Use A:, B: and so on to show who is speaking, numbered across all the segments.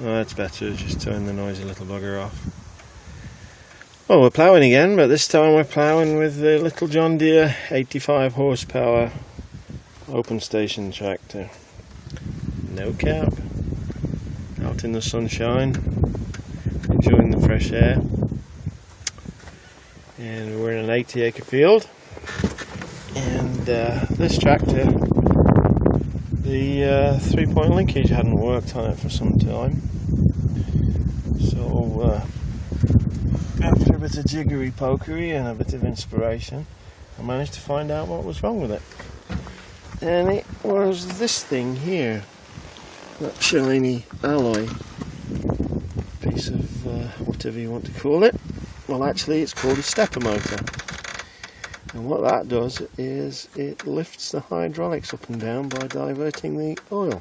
A: Oh, that's better, just turn the noisy little bugger off. Well, we're ploughing again, but this time we're ploughing with the little John Deere 85 horsepower open station tractor. No cab. Out in the sunshine, enjoying the fresh air. And we're in an 80-acre field. And this tractor, the 3-point linkage hadn't worked on it for some time. So after a bit of jiggery pokery and a bit of inspiration, I managed to find out what was wrong with it. And it was this thing here, that shiny alloy piece of whatever you want to call it. Well, actually it's called a stepper motor. And what that does is it lifts the hydraulics up and down by diverting the oil.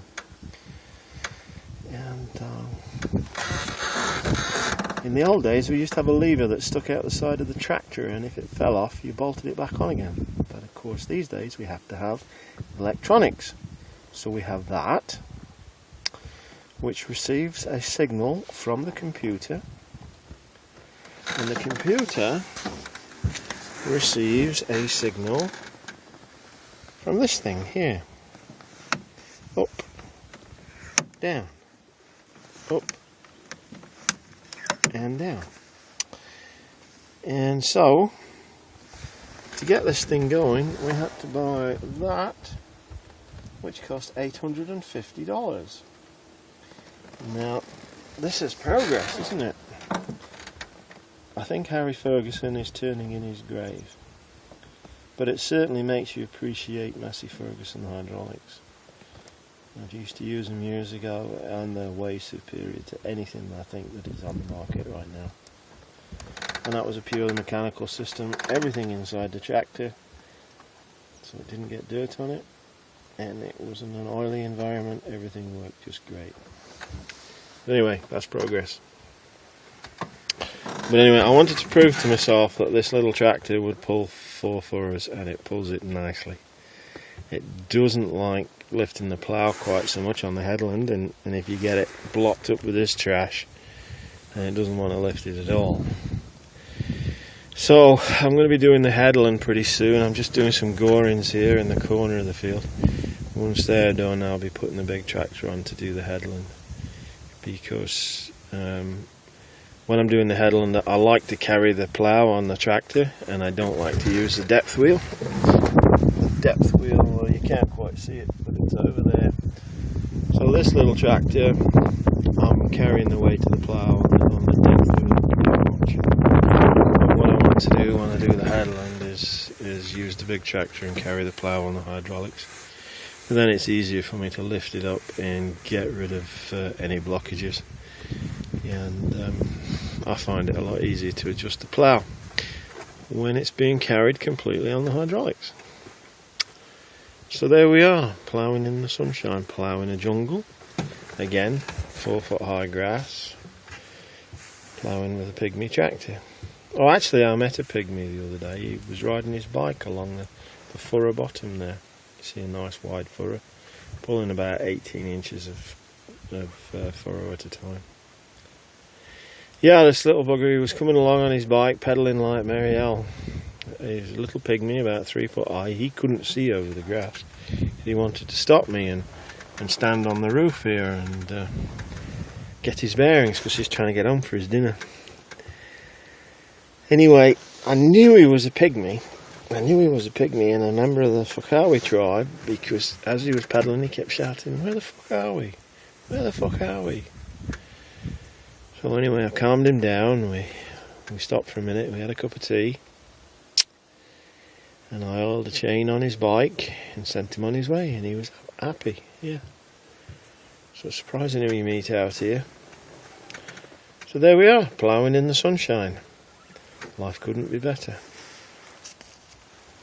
A: And in the old days we used to have a lever that stuck out the side of the tractor, and if it fell off you bolted it back on again. But of course these days we have to have electronics. So we have that, which receives a signal from the computer, and the computer receives a signal from this thing here. Up, down, up, and down. And so, to get this thing going, we had to buy that, which cost $850. Now, this is progress, isn't it? I think Harry Ferguson is turning in his grave. But it certainly makes you appreciate Massey Ferguson hydraulics. I used to use them years ago, and they're way superior to anything I think that is on the market right now. And that was a purely mechanical system. Everything inside the tractor, so it didn't get dirt on it, and it was in an oily environment. Everything worked just great. But anyway, that's progress. But anyway, I wanted to prove to myself that this little tractor would pull 4 furrows, and it pulls it nicely. It doesn't like lifting the plough quite so much on the headland, and if you get it blocked up with this trash, then it doesn't want to lift it at all. So I'm going to be doing the headland pretty soon. I'm just doing some gorings here in the corner of the field. Once they're done, I'll be putting the big tractor on to do the headland, because when I'm doing the headland, I like to carry the plough on the tractor, and I don't like to use the depth wheel. The depth wheel, well, you can't quite see it, but it's over there. So this little tractor, I'm carrying the weight of the plough on the depth wheel. But what I want to do when I do the headland is use the big tractor and carry the plough on the hydraulics. And then it's easier for me to lift it up and get rid of any blockages. And I find it a lot easier to adjust the plough when it's being carried completely on the hydraulics. So there we are, ploughing in the sunshine, ploughing a jungle. Again, 4-foot high grass, ploughing with a Pygmy tractor. Oh, actually I met a Pygmy the other day. He was riding his bike along the furrow bottom there. You see a nice wide furrow, pulling about 18 inches of furrow at a time. Yeah, this little bugger, he was coming along on his bike, pedalling like Mary L. He's a little Pygmy, about 3 foot high. He couldn't see over the grass. He wanted to stop me and stand on the roof here and get his bearings, because he's trying to get home for his dinner. Anyway, I knew he was a Pygmy. And a member of the Fukawi tribe, because as he was pedaling he kept shouting, "Where the fuck are we? Where the fuck are we?" So anyway, I calmed him down. We stopped for a minute, we had a cup of tea, and I oiled a chain on his bike and sent him on his way, and he was happy, yeah. So it's surprising who you meet out here. So there we are, ploughing in the sunshine. Life couldn't be better.